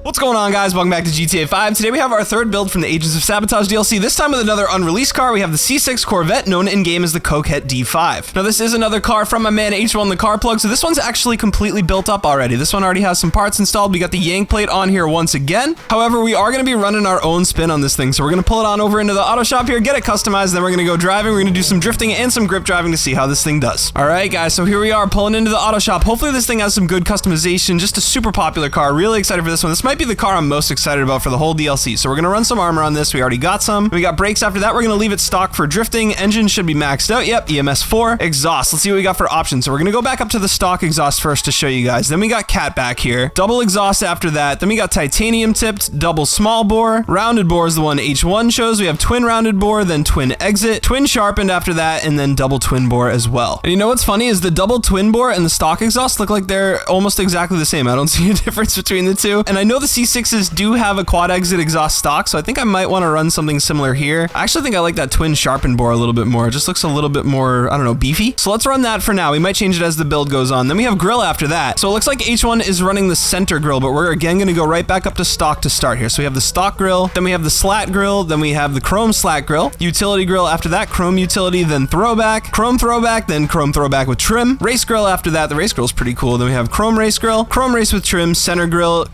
What's going on, guys? Welcome back to GTA 5. Today we have our third build from the Agents of Sabotage DLC, this time with another unreleased car. We have the C6 Corvette, known in-game as the Coquette D5. Now, this is another car from my man H1 the Car Plug, so this one's actually completely built up already. This one already has some parts installed. We got the yank plate on here once again. However, we are going to be running our own spin on this thing, so we're going to pull it on over into the auto shop here, get it customized, then we're going to go driving. We're going to do some drifting and some grip driving to see how this thing does. All right, guys, so here we are pulling into the auto shop. Hopefully this thing has some good customization. Just a super popular car. Really excited for this one. This might be the car I'm most excited about for the whole DLC. So we're going to run some armor on this. We already got some. We got brakes after that. We're going to leave it stock for drifting. Engine should be maxed out. Yep, EMS 4. Exhaust. Let's see what we got for options. So we're going to go back up to the stock exhaust first to show you guys. Then we got cat back here. Double exhaust after that. Then we got titanium tipped, double small bore. Rounded bore is the one H1 shows. We have twin rounded bore, then twin exit, twin sharpened after that, and then double twin bore as well. And you know what's funny is the double twin bore and the stock exhaust look like they're almost exactly the same. I don't see a difference between the two. And I know the C6s do have a quad exit exhaust stock, so I think I might want to run something similar here. I actually think I like that twin sharpened bore a little bit more. It just looks a little bit more, I don't know, beefy. So let's run that for now. We might change it as the build goes on. Then we have grill after that. So it looks like H1 is running the center grill, but we're again going to go right back up to stock to start here. So we have the stock grill, then we have the slat grill, then we have the chrome slat grill, utility grill after that, chrome utility, then throwback, then chrome throwback with trim, race grill after that. The race grill is pretty cool. Then we have chrome race with trim, center grill,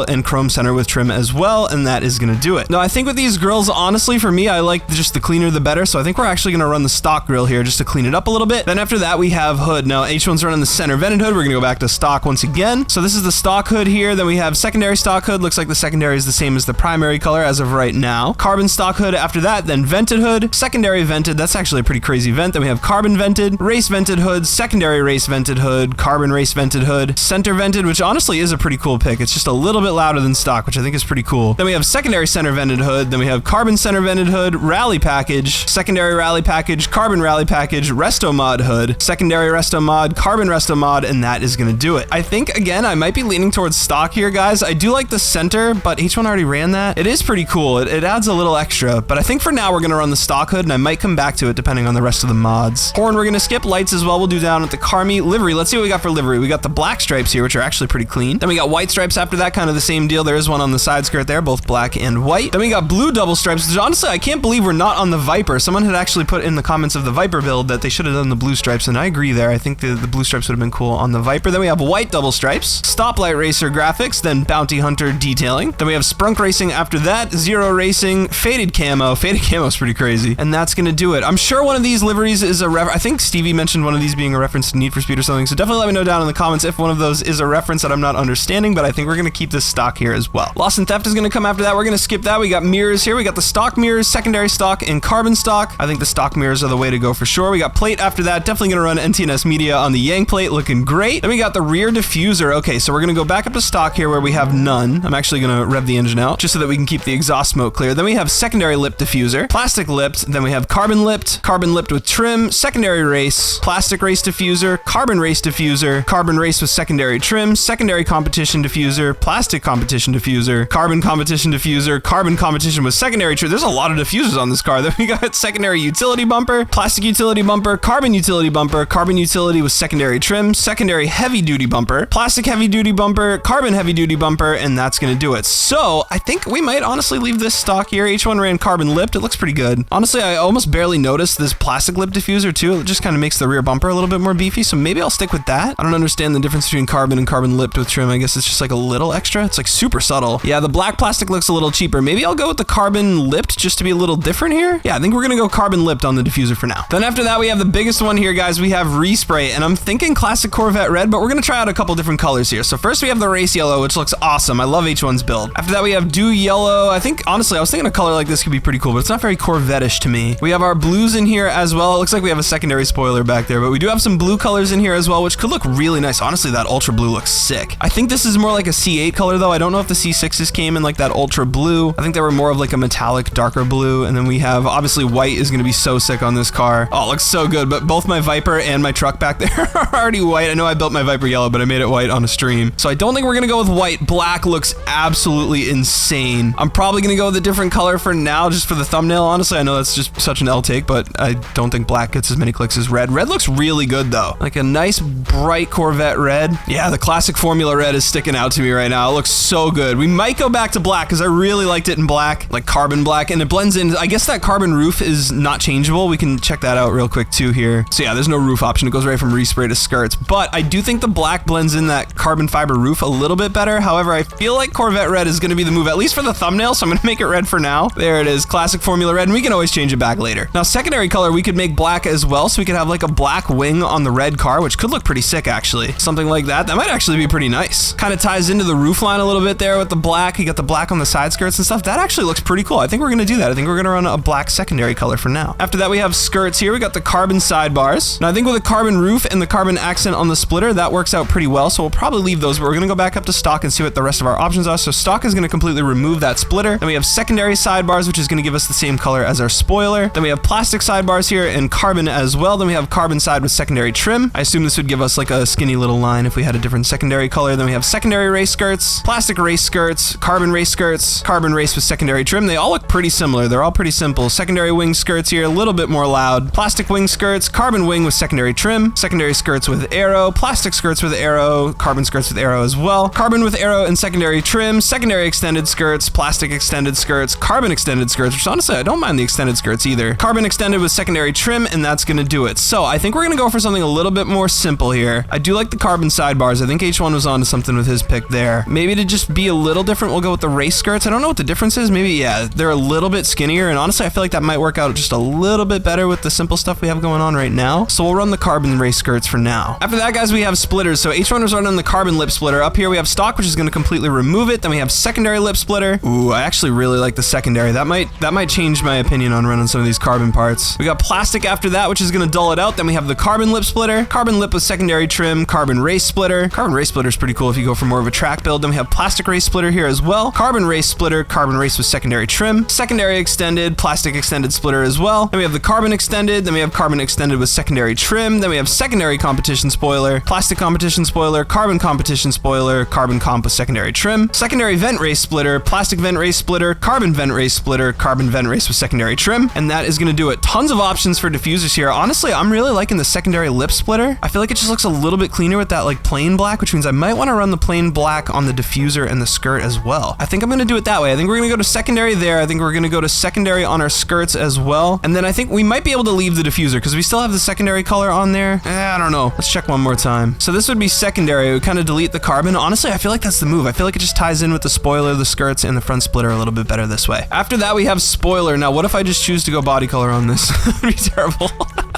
and chrome center with trim as well, and that is gonna do it. Now, I think with these grills, honestly, for me, I like just the cleaner the better, so I think we're actually gonna run the stock grill here just to clean it up a little bit. Then after that, we have hood. Now, H1's running the center vented hood. We're gonna go back to stock once again. So this is the stock hood here. Then we have secondary stock hood. Looks like the secondary is the same as the primary color as of right now. Carbon stock hood after that, then vented hood, secondary vented. That's actually a pretty crazy vent. Then we have carbon vented, race vented hood, secondary race vented hood, carbon race vented hood, center vented, which honestly is a pretty cool pick. It's just a little bit louder than stock, which I think is pretty cool. Then we have secondary center vented hood, then we have carbon center vented hood, rally package, secondary rally package, carbon rally package, resto mod hood, secondary resto mod, carbon resto mod, and that is gonna do it. I think, again, I might be leaning towards stock here, guys. I do like the center, but H1 already ran that. It is pretty cool. It adds a little extra, but I think for now we're gonna run the stock hood, and I might come back to it depending on the rest of the mods. Horn we're gonna skip, lights as well we'll do down at the car meet. Livery, let's see what we got for livery. We got the black stripes here, which are actually pretty clean. Then we got white stripes after that, kind of the same deal. There is one on the side skirt there, both black and white. Then we got blue double stripes, which honestly, I can't believe we're not on the Viper. Someone had actually put in the comments of the Viper build that they should have done the blue stripes, and I agree there. I think the blue stripes would have been cool on the Viper. Then we have white double stripes, stoplight racer graphics, then bounty hunter detailing. Then we have sprunk racing after that, zero racing, faded camo. Faded camo is pretty crazy, and that's gonna do it. I'm sure one of these liveries is a I think Stevie mentioned one of these being a reference to Need for Speed or something, so definitely let me know down in the comments if one of those is a reference that I'm not understanding, but I think we're gonna keep this stock here as well. Lost and theft is gonna come after that. We're gonna skip that. We got mirrors here. We got the stock mirrors, secondary stock, and carbon stock. I think the stock mirrors are the way to go for sure. We got plate after that. Definitely gonna run NTNS media on the yank plate, looking great. Then we got the rear diffuser. Okay, so we're gonna go back up to stock here where we have none. I'm actually gonna rev the engine out just so that we can keep the exhaust smoke clear. Then we have secondary lip diffuser, plastic lipped, then we have carbon lipped with trim, secondary race, plastic race diffuser, carbon race with secondary trim, secondary competition diffuser, plastic competition diffuser, carbon competition diffuser, carbon competition with secondary trim. There's a lot of diffusers on this car. Then we got secondary utility bumper, plastic utility bumper, carbon utility with secondary trim, secondary heavy duty bumper, plastic heavy duty bumper, carbon heavy duty bumper, and that's gonna do it. So I think we might honestly leave this stock here. H1 ran carbon lipped. It looks pretty good. Honestly, I almost barely noticed this plastic lip diffuser too. It just kind of makes the rear bumper a little bit more beefy, so maybe I'll stick with that. I don't understand the difference between carbon and carbon lipped with trim. I guess it's just like a little extra. It's like super subtle. Yeah, the black plastic looks a little cheaper. Maybe I'll go with the carbon lipped just to be a little different here. Yeah, I think we're gonna go carbon lipped on the diffuser for now. Then after that, we have the biggest one here, guys. We have respray, and I'm thinking classic Corvette red, but we're gonna try out a couple different colors here. So first we have the race yellow, which looks awesome. I love H1's build. After that, we have dew yellow. I think, honestly, I was thinking a color like this could be pretty cool, but it's not very Corvette-ish to me. We have our blues in here as well. It looks like we have a secondary spoiler back there, but we do have some blue colors in here as well, which could look really nice. Honestly, that ultra blue looks sick. I think this is more like a C8 color though. I don't know if the C6s came in like that ultra blue. I think they were more of like a metallic, darker blue. And then we have, obviously, white is gonna be so sick on this car. Oh, it looks so good, but both my Viper and my truck back there are already white. I know I built my Viper yellow, but I made it white on a stream. So I don't think we're gonna go with white. Black looks absolutely insane. I'm probably gonna go with a different color for now, just for the thumbnail. Honestly, I know that's just such an L take, but I don't think black gets as many clicks as red. Red looks really good though. Like a nice bright Corvette red. Yeah, the classic Formula red is sticking out to me right now. now. It looks so good. We might go back to black because I really liked it in black, like carbon black, and it blends in. I guess that carbon roof is not changeable. We can check that out real quick too here. So yeah, there's no roof option. It goes right from respray to skirts, but I do think the black blends in that carbon fiber roof a little bit better. However, I feel like Corvette red is going to be the move, at least for the thumbnail, so I'm going to make it red for now. There it is, classic formula red, and we can always change it back later. Now, secondary color, we could make black as well, so we could have like a black wing on the red car, which could look pretty sick, actually. Something like that. That might actually be pretty nice. Kind of ties into the roof line a little bit there with the black. You got the black on the side skirts and stuff. That actually looks pretty cool. I think we're going to do that. I think we're going to run a black secondary color for now. After that, we have skirts here. We got the carbon sidebars. Now, I think with a carbon roof and the carbon accent on the splitter, that works out pretty well, so we'll probably leave those, but we're going to go back up to stock and see what the rest of our options are. So stock is going to completely remove that splitter. Then we have secondary sidebars, which is going to give us the same color as our spoiler. Then we have plastic sidebars here and carbon as well. Then we have carbon side with secondary trim. I assume this would give us like a skinny little line if we had a different secondary color. Then we have secondary race skirts, plastic race skirts, carbon race with secondary trim. They all look pretty similar. They're all pretty simple. Secondary wing skirts here, a little bit more loud. Plastic wing skirts, carbon wing with secondary trim, secondary skirts with arrow, plastic skirts with arrow, carbon skirts with arrow as well, carbon with arrow and secondary trim, secondary extended skirts, plastic extended skirts, carbon extended skirts, which honestly, I don't mind the extended skirts either. Carbon extended with secondary trim, and that's gonna do it. So I think we're gonna go for something a little bit more simple here. I do like the carbon sidebars. I think H1 was onto something with his pick there. Maybe to just be a little different, we'll go with the race skirts. I don't know what the difference is. Maybe, yeah, they're a little bit skinnier, and honestly, I feel like that might work out just a little bit better with the simple stuff we have going on right now. So we'll run the carbon race skirts for now. After that, guys, we have splitters. So H1 was running the carbon lip splitter. Up here, we have stock, which is going to completely remove it. Then we have secondary lip splitter. Ooh, I actually really like the secondary. That might change my opinion on running some of these carbon parts. We got plastic after that, which is going to dull it out. Then we have the carbon lip splitter, carbon lip with secondary trim, carbon race splitter. Carbon race splitter is pretty cool if you go for more of a track build. Then we have plastic race splitter here as well. Carbon race splitter, carbon race with secondary trim, secondary extended, plastic extended splitter as well. Then we have the carbon extended. Then we have carbon extended with secondary trim. Then we have secondary competition spoiler, plastic competition spoiler, carbon competition spoiler, carbon comp with secondary trim, secondary vent race splitter, plastic vent race splitter, carbon vent race splitter, carbon vent race with secondary trim, and that is going to do it. Tons of options for diffusers here. Honestly, I'm really liking the secondary lip splitter. I feel like it just looks a little bit cleaner with that like plain black, which means I might want to run the plain black on the diffuser and the skirt as well. I think I'm going to do it that way. I think we're going to go to secondary there. I think we're going to go to secondary on our skirts as well, and then I think we might be able to leave the diffuser because we still have the secondary color on there. I don't know. Let's check one more time. So this would be secondary. We kind of delete the carbon. Honestly, I feel like that's the move. I feel like it just ties in with the spoiler, the skirts, and the front splitter a little bit better this way. After that, we have spoiler. Now, what if I just choose to go body color on this? That'd be terrible.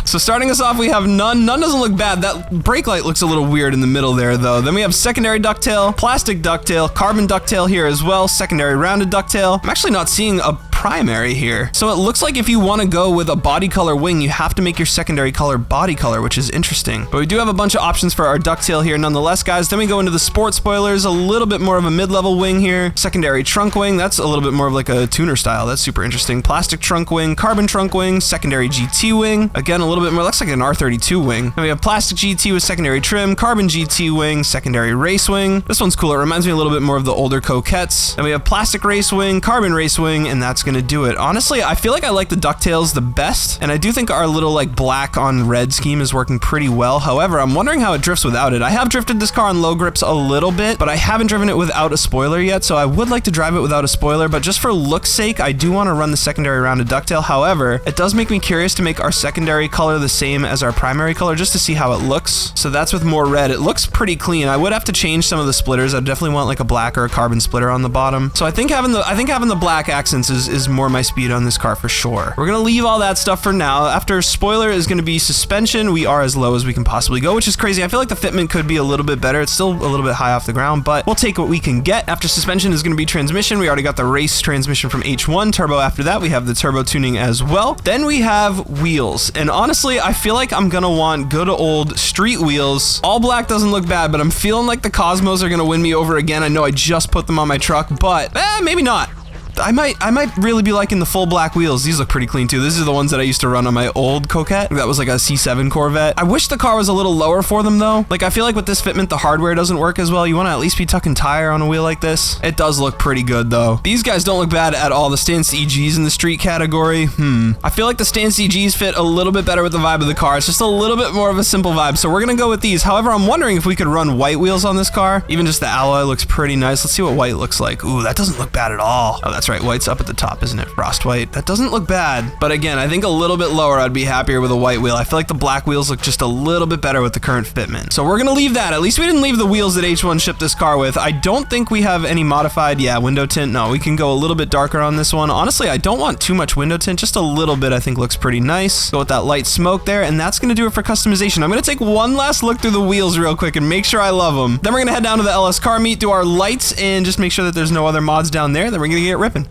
So starting us off, we have none. None doesn't look bad. That brake light looks a little weird in the middle there, though. Then we have secondary ducktail, plastic ducktail, carbon ducktail here as well, secondary rounded ducktail. I'm actually not seeing a primary here. So it looks like if you want to go with a body color wing, you have to make your secondary color body color, which is interesting. But we do have a bunch of options for our ducktail here nonetheless, guys. Then we go into the sport spoilers, a little bit more of a mid-level wing here. Secondary trunk wing, that's a little bit more of like a tuner style. That's super interesting. Plastic trunk wing, carbon trunk wing, secondary GT wing. Again, a little bit more, looks like an R32 wing. Then we have plastic GT with secondary trim, carbon GT wing, secondary race wing. This one's cool. It reminds me a little bit more of the older Coquettes. Then we have plastic race wing, carbon race wing, and that's gonna do it. Honestly, I feel like I like the ducktails the best, and I do think our little like black on red scheme is working pretty well. However, I'm wondering how it drifts without it. I have drifted this car on low grips a little bit, but I haven't driven it without a spoiler yet, so I would like to drive it without a spoiler, but just for look's sake, I do want to run the secondary rounded ducktail. However, it does make me curious to make our secondary color the same as our primary color just to see how it looks. So that's with more red. It looks pretty clean. I would have to change some of the splitters. I definitely want like a black or a carbon splitter on the bottom. So I think having the black accents is more my speed on this car for sure. We're gonna leave all that stuff for now. After spoiler is gonna be suspension. We are as low as we can possibly go, which is crazy. I feel like the fitment could be a little bit better. It's still a little bit high off the ground, but we'll take what we can get. After suspension is gonna be transmission. We already got the race transmission from H1. Turbo after that. We have the turbo tuning as well. Then we have wheels. And honestly, I feel like I'm gonna want good old street wheels. All black doesn't look bad, but I'm feeling like the Cosmos are gonna win me over again. I know I just put them on my truck, but maybe not. I might really be liking the full black wheels. These look pretty clean too. These are the ones that I used to run on my old Coquette. That was like a C7 Corvette. I wish the car was a little lower for them though. Like I feel like with this fitment, the hardware doesn't work as well. You want to at least be tucking tire on a wheel like this. It does look pretty good though. These guys don't look bad at all. The stance EGs in the street category. I feel like the stance EGs fit a little bit better with the vibe of the car. It's just a little bit more of a simple vibe. So we're gonna go with these. However, I'm wondering if we could run white wheels on this car. Even just the alloy looks pretty nice. Let's see what white looks like. Ooh, that doesn't look bad at all. Oh, that's right. White's up at the top, isn't it? Frost white. That doesn't look bad. But again, I think a little bit lower, I'd be happier with a white wheel. I feel like the black wheels look just a little bit better with the current fitment. So we're gonna leave that. At least we didn't leave the wheels that H1 shipped this car with. I don't think we have any modified, window tint. No, we can go a little bit darker on this one. Honestly, I don't want too much window tint. Just a little bit I think looks pretty nice. Go with that light smoke there, and that's gonna do it for customization. I'm gonna take one last look through the wheels real quick and make sure I love them. Then we're gonna head down to the LS car meet, do our lights, and just make sure that there's no other mods down there. Then we're gonna get ripping.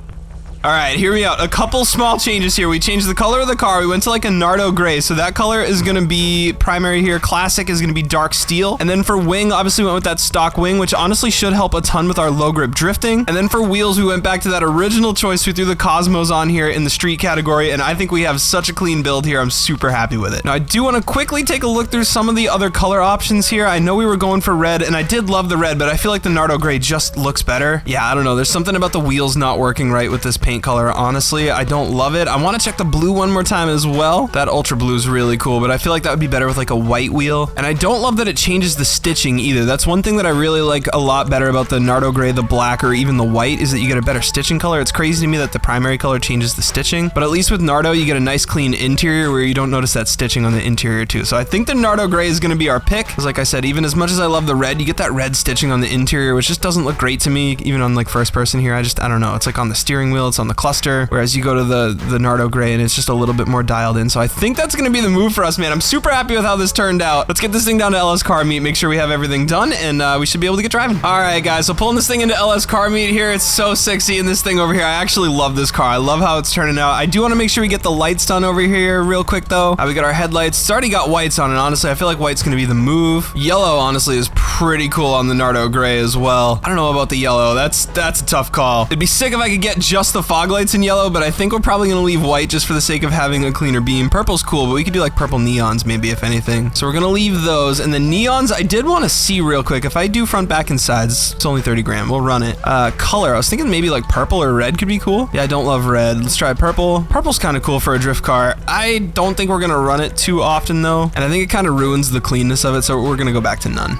All right, here we go. A couple small changes here. We changed the color of the car. We went to like a Nardo gray. So that color is going to be primary here. Classic is going to be dark steel. And then for wing, obviously we went with that stock wing, which honestly should help a ton with our low grip drifting. And then for wheels, we went back to that original choice. We threw the Cosmos on here in the street category. And I think we have such a clean build here. I'm super happy with it. Now I do want to quickly take a look through some of the other color options here. I know we were going for red and I did love the red, but I feel like the Nardo gray just looks better. Yeah, I don't know. There's something about the wheels not working right with this paint color, honestly. I don't love it. I want to check the blue one more time as well. That ultra blue is really cool, but I feel like that would be better with like a white wheel. And I don't love that it changes the stitching either. That's one thing that I really like a lot better about the Nardo gray, the black, or even the white is that you get a better stitching color. It's crazy to me that the primary color changes the stitching, but at least with Nardo, you get a nice clean interior where you don't notice that stitching on the interior too. So I think the Nardo gray is going to be our pick. Because like I said, even as much as I love the red, you get that red stitching on the interior, which just doesn't look great to me, even on like first person here. I don't know. It's like on the steering wheel, it's on the cluster. Whereas you go to the Nardo gray and it's just a little bit more dialed in. So I think that's gonna be the move for us, man. I'm super happy with how this turned out. Let's get this thing down to LS car meet, make sure we have everything done, and we should be able to get driving. All right, guys, so pulling this thing into LS car meet here, it's so sick seeing this thing over here. I actually love this car. I love how it's turning out. I do want to make sure we get the lights done over here real quick though. We got our headlights. It's already got whites on it. Honestly, I feel like white's gonna be the move. Yellow, honestly, is pretty cool on the Nardo gray as well. I don't know about the yellow. That's a tough call. It'd be sick if I could get just the fog lights in yellow, but I think we're probably gonna leave white just for the sake of having a cleaner beam. Purple's cool, but we could do like purple neons maybe, if anything. So we're gonna leave those. And the neons, I did want to see real quick. If I do front, back, and sides, it's only 30 grand. We'll run it. Color, I was thinking maybe like purple or red could be cool. Yeah, I don't love red. Let's try purple. Purple's kind of cool for a drift car. I don't think we're gonna run it too often though. And I think it kind of ruins the cleanness of it, so we're gonna go back to none.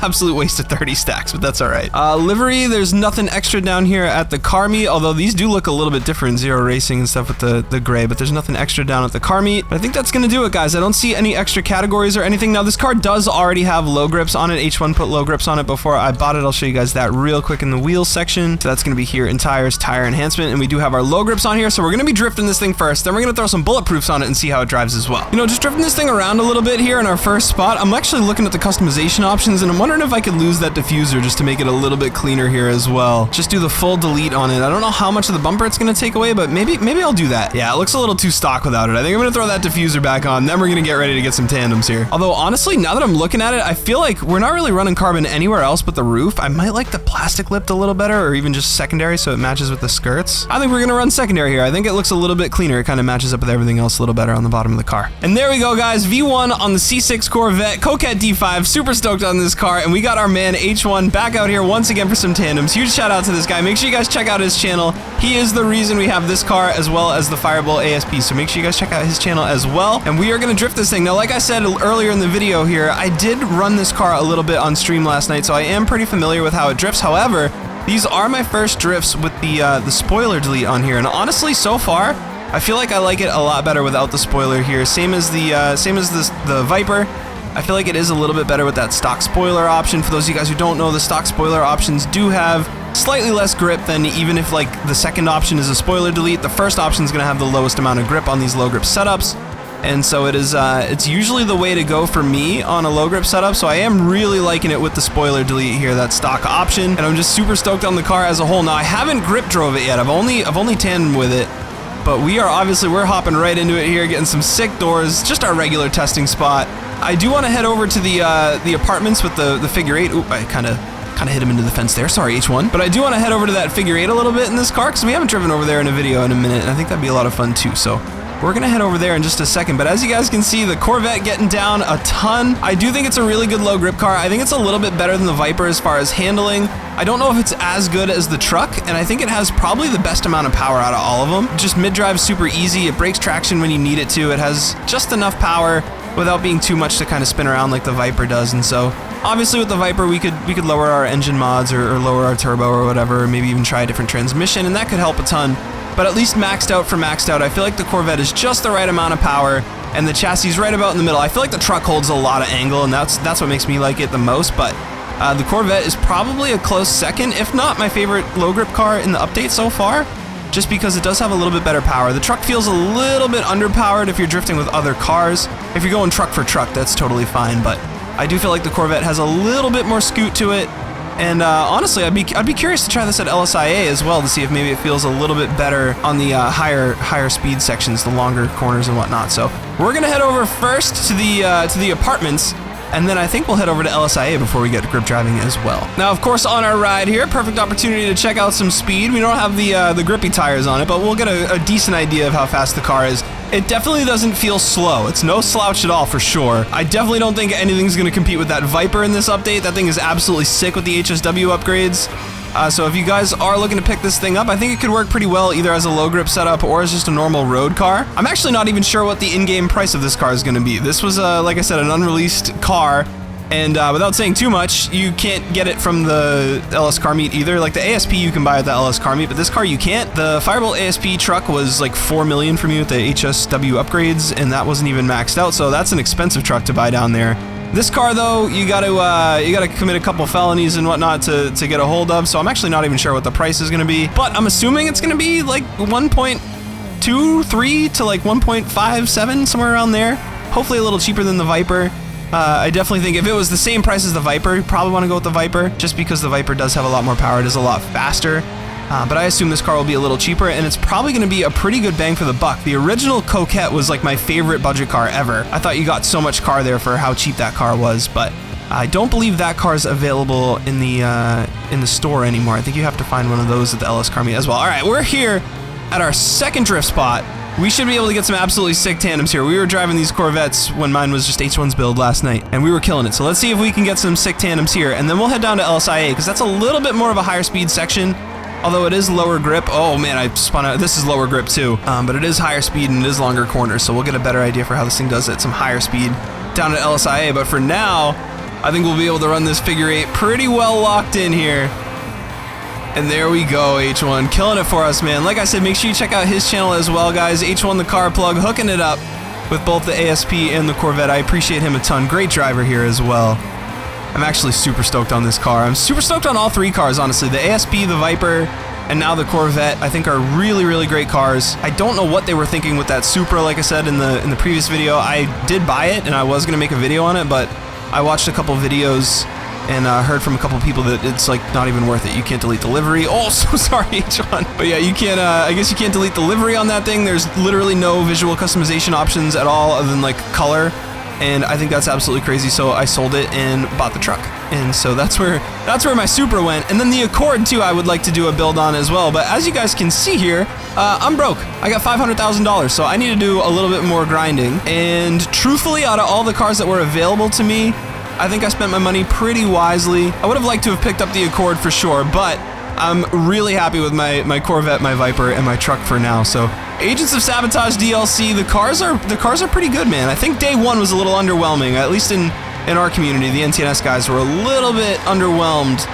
Absolute waste of 30 stacks, but that's all right. Livery, there's nothing extra down here at the car meet, although these do look a little bit different. Zero Racing and stuff with the gray, but there's nothing extra down at the car meet. But I think that's gonna do it, guys. I don't see any extra categories or anything. Now, this car does already have low grips on it. H1 put low grips on it before I bought it. I'll show you guys that real quick in the wheels section. So that's gonna be here in tires, tire enhancement, and we do have our low grips on here. So we're gonna be drifting this thing first. Then we're gonna throw some bulletproofs on it and see how it drives as well. You know, just drifting this thing around a little bit here in our first spot. I'm actually looking at the customization options, and I'm wondering if I could lose that diffuser just to make it a little bit cleaner here as well. Just do the full delete on it. I don't know how much of the bumper it's gonna take away, but maybe I'll do that. Yeah, it looks a little too stock without it. I think I'm gonna throw that diffuser back on, then we're gonna get ready to get some tandems here. Although honestly, now that I'm looking at it, I feel like we're not really running carbon anywhere else but the roof. I might like the plastic lipped a little better, or even just secondary so it matches with the skirts. I think we're gonna run secondary here. I think it looks a little bit cleaner. It kind of matches up with everything else a little better on the bottom of the car. And there we go, guys. V1 on the C6 Corvette Coquette D5. Super stoked on this car, and we got our man H1 back out here once again for some tandems. Huge shout out to this guy. Make sure you guys check out his channel. He is the reason we have this car as well as the Fireball ASP, so make sure you guys check out his channel as well. And we are gonna drift this thing. Now, like I said earlier in the video here, I did run this car a little bit on stream last night, so I am pretty familiar with how it drifts. However, these are my first drifts with the spoiler delete on here, and honestly, so far, I feel like I like it a lot better without the spoiler here. Same as the Viper. I feel like it is a little bit better with that stock spoiler option. For those of you guys who don't know, the stock spoiler options do have slightly less grip than even if like the second option is a spoiler delete. The first option is going to have the lowest amount of grip on these low grip setups. And so it is, it's usually the way to go for me on a low grip setup. So I am really liking it with the spoiler delete here, that stock option. And I'm just super stoked on the car as a whole. Now, I haven't grip drove it yet. I've only tandem with it. But we're hopping right into it here, getting some sick doors, just our regular testing spot. I do want to head over to the apartments with the figure eight. Oop, I kind of Kind of hit him into the fence there. Sorry, H1. But I do want to head over to that figure 8 a little bit in this car because we haven't driven over there in a video in a minute, and I think that'd be a lot of fun too. So we're gonna head over there in just a second. But as you guys can see, the Corvette getting down a ton. I do think it's a really good low grip car. I think it's a little bit better than the Viper as far as handling. I don't know if it's as good as the truck, and I think it has probably the best amount of power out of all of them. Just mid-drive super easy. It breaks traction when you need it to. It has just enough power without being too much to kind of spin around like the Viper does. And so obviously with the Viper we could lower our engine mods or lower our turbo or whatever, or maybe even try a different transmission, and that could help a ton. But at least maxed out, I feel like the Corvette is just the right amount of power, and the chassis is right about in the middle. I feel like the truck holds a lot of angle, and that's what makes me like it the most. But the Corvette is probably a close second, if not my favorite low grip car in the update so far, just because it does have a little bit better power. The truck feels a little bit underpowered if you're drifting with other cars. If you're going truck for truck, that's totally fine, but I do feel like the Corvette has a little bit more scoot to it. And honestly, I'd be curious to try this at LSIA as well to see if maybe it feels a little bit better on the higher speed sections, the longer corners and whatnot. So we're gonna head over first to the apartments, and then I think we'll head over to LSIA before we get to grip driving as well. Now, of course, on our ride here, perfect opportunity to check out some speed. We don't have the grippy tires on it, but we'll get a decent idea of how fast the car is. It definitely doesn't feel slow. It's no slouch at all for sure. I definitely don't think anything's gonna compete with that Viper in this update. That thing is absolutely sick with the HSW upgrades. So if you guys are looking to pick this thing up, I think it could work pretty well either as a low grip setup or as just a normal road car. I'm actually not even sure what the in-game price of this car is going to be. This was, like I said, an unreleased car, and without saying too much, you can't get it from the LS car meet either. Like the ASP you can buy at the LS car meet, but this car you can't. The Firebolt ASP truck was like $4 million from you with the HSW upgrades, and that wasn't even maxed out, so that's an expensive truck to buy down there. This car, though, you gotta commit a couple felonies and whatnot to get a hold of, so I'm actually not even sure what the price is gonna be, but I'm assuming it's gonna be like 1.23 to like 1.57, somewhere around there. Hopefully a little cheaper than the Viper. I definitely think if it was the same price as the Viper, you probably want to go with the Viper, just because the Viper does have a lot more power. It is a lot faster. But I assume this car will be a little cheaper, and it's probably going to be a pretty good bang for the buck. The original Coquette was like my favorite budget car ever. I thought you got so much car there for how cheap that car was, but I don't believe that car is available in the store anymore. I think you have to find one of those at the LS car meet as well. All right, we're here at our second drift spot. We should be able to get some absolutely sick tandems here. We were driving these Corvettes when mine was just H1's build last night, and we were killing it. So let's see if we can get some sick tandems here, and then we'll head down to LSIA, because that's a little bit more of a higher speed section. Although it is lower grip. Oh man, I spun out. This is lower grip too, but it is higher speed and it is longer corners, so we'll get a better idea for how this thing does at some higher speed down at LSIA. But for now, I think we'll be able to run this figure 8 pretty well locked in here. And there we go, H1, killing it for us, man. Like I said, make sure you check out his channel as well, guys. H1 the Car Plug, hooking it up with both the ASP and the Corvette. I appreciate him a ton. Great driver here as well. I'm actually super stoked on this car. I'm super stoked on all three cars, honestly. The ASP, the Viper, and now the Corvette, I think are really, really great cars. I don't know what they were thinking with that Supra, like I said in the previous video. I did buy it, and I was gonna make a video on it, but I watched a couple videos and heard from a couple people that it's like not even worth it. You can't delete delivery. Oh, so sorry, H1. But yeah, you can't, I guess you can't delete delivery on that thing. There's literally no visual customization options at all other than like color. And I think that's absolutely crazy, so I sold it and bought the truck. And so that's where my Supra went. And then the Accord too, I would like to do a build on as well. But as you guys can see here, I'm broke. I got $500,000, so I need to do a little bit more grinding. And truthfully, out of all the cars that were available to me, I think I spent my money pretty wisely. I would have liked to have picked up the Accord for sure, but I'm really happy with my Corvette, my Viper, and my truck for now. So Agents of Sabotage DLC, the cars are pretty good, man. I think day one was a little underwhelming, at least in our community. The NTNS guys were a little bit underwhelmed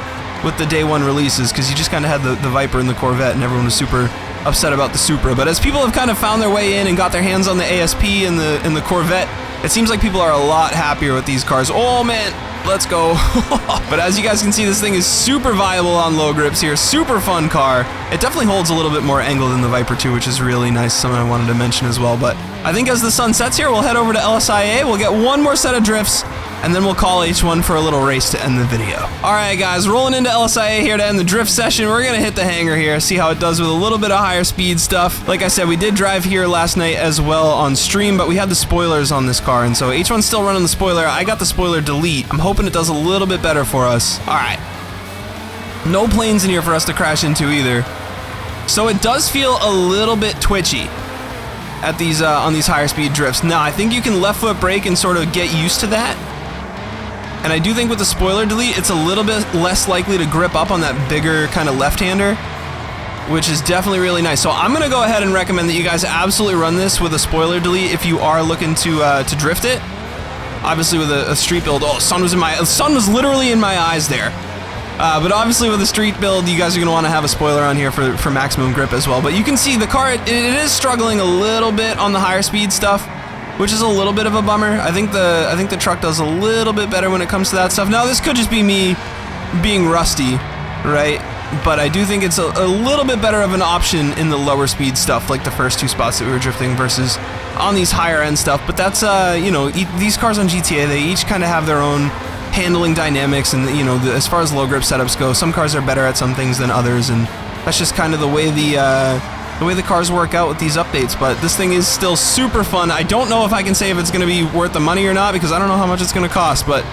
with the day one releases, because you just kind of had the Viper and the Corvette, and everyone was super upset about the Supra. But as people have kind of found their way in and got their hands on the ASP and the Corvette, it seems like people are a lot happier with these cars. Oh man, let's go. But as you guys can see, this thing is super viable on low grips here. Super fun car. It definitely holds a little bit more angle than the Viper too, which is really nice. Something I wanted to mention as well. But I think as the sun sets here, we'll head over to LSIA. We'll get one more set of drifts, and then we'll call H1 for a little race to end the video. All right, guys, rolling into LSIA here to end the drift session. We're gonna hit the hangar here, see how it does with a little bit of higher speed stuff. Like I said, we did drive here last night as well on stream, but we had the spoilers on this car, and so H1's still running the spoiler. I got the spoiler delete. I'm hoping it does a little bit better for us. All right. No planes in here for us to crash into either. So it does feel a little bit twitchy at these on these higher speed drifts. Now, I think you can left foot brake and sort of get used to that. And I do think with the spoiler delete, it's a little bit less likely to grip up on that bigger kind of left-hander, which is definitely really nice. So I'm gonna go ahead and recommend that you guys absolutely run this with a spoiler delete if you are looking to drift it. Obviously with a street build, oh, the sun was literally in my eyes there. But obviously with a street build, you guys are gonna wanna have a spoiler on here for maximum grip as well. But you can see the car, it is struggling a little bit on the higher speed stuff, which is a little bit of a bummer. I think the truck does a little bit better when it comes to that stuff. Now, this could just be me being rusty, right? But I do think it's a little bit better of an option in the lower speed stuff, like the first 2 spots that we were drifting versus on these higher end stuff. But that's, you know, these cars on GTA, they each kind of have their own handling dynamics, and, you know, as far as low grip setups go, some cars are better at some things than others, and that's just kind of the way the cars work out with these updates. But this thing is still super fun. I don't know if I can say if it's going to be worth the money or not, because I don't know how much it's going to cost, but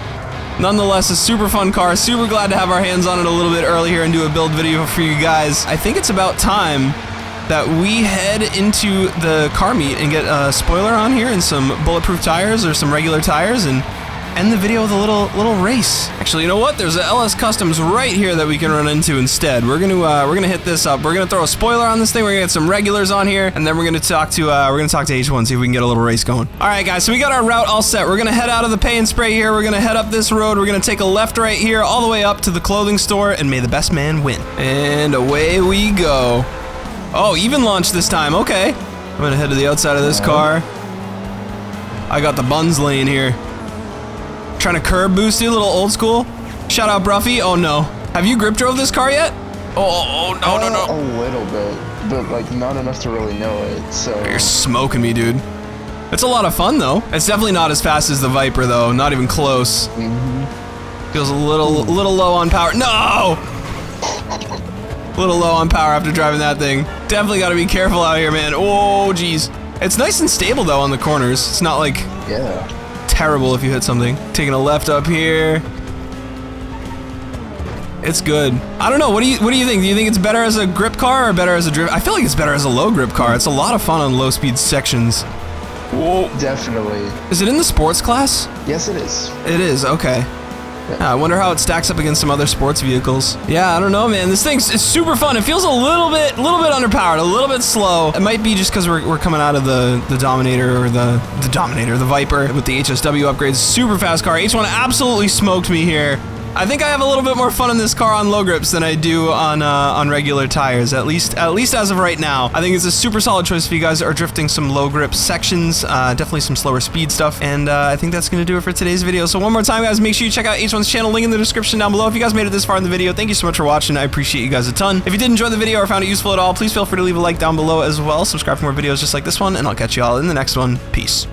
nonetheless, a super fun car. Super glad to have our hands on it a little bit early here and do a build video for you guys. I think it's about time that we head into the car meet and get a spoiler on here and some bulletproof tires or some regular tires, and end the video with a little race. Actually, you know what? There's a LS Customs right here that we can run into instead. We're gonna hit this up. We're gonna throw a spoiler on this thing. We're gonna get some regulars on here, and then we're gonna talk to H1, see if we can get a little race going. All right, guys. So we got our route all set. We're gonna head out of the pay and spray here. We're gonna head up this road. We're gonna take a left right here, all the way up to the clothing store, and may the best man win. And away we go. Oh, even launch this time. Okay. I'm gonna head to the outside of this car. I got the buns lane here. Trying to curb boost you, a little old school. Shout out Bruffy. Oh no. Have you grip drove this car yet? Oh, no. A little bit, but like not enough to really know it, so. You're smoking me, dude. It's a lot of fun though. It's definitely not as fast as the Viper though, not even close. Feels a little low on power. No! A little low on power after driving that thing. Definitely gotta be careful out here, man. Oh, geez. It's nice and stable though on the corners. It's not like terrible if you hit something. Taking a left up here. It's good. I don't know. What do you think? Do you think it's better as a grip car or better as a drift? I feel like it's better as a low grip car. It's a lot of fun on low speed sections. Whoa. Definitely. Is it in the sports class? Yes, it is. It is. Okay. Yeah, I wonder how it stacks up against some other sports vehicles. Yeah, I don't know, man. This thing's it's super fun. It feels a little bit underpowered, a little bit slow. It might be just because we're coming out of the Dominator or the Viper with the HSW upgrades. Super fast car. H1 absolutely smoked me here. I think I have a little bit more fun in this car on low grips than I do on regular tires, at least as of right now. I think it's a super solid choice if you guys are drifting some low grip sections, definitely some slower speed stuff, and I think that's going to do it for today's video. So one more time, guys, make sure you check out H1's channel, link in the description down below. If you guys made it this far in the video, thank you so much for watching. I appreciate you guys a ton. If you did enjoy the video or found it useful at all, please feel free to leave a like down below as well. Subscribe for more videos just like this one, and I'll catch you all in the next one. Peace.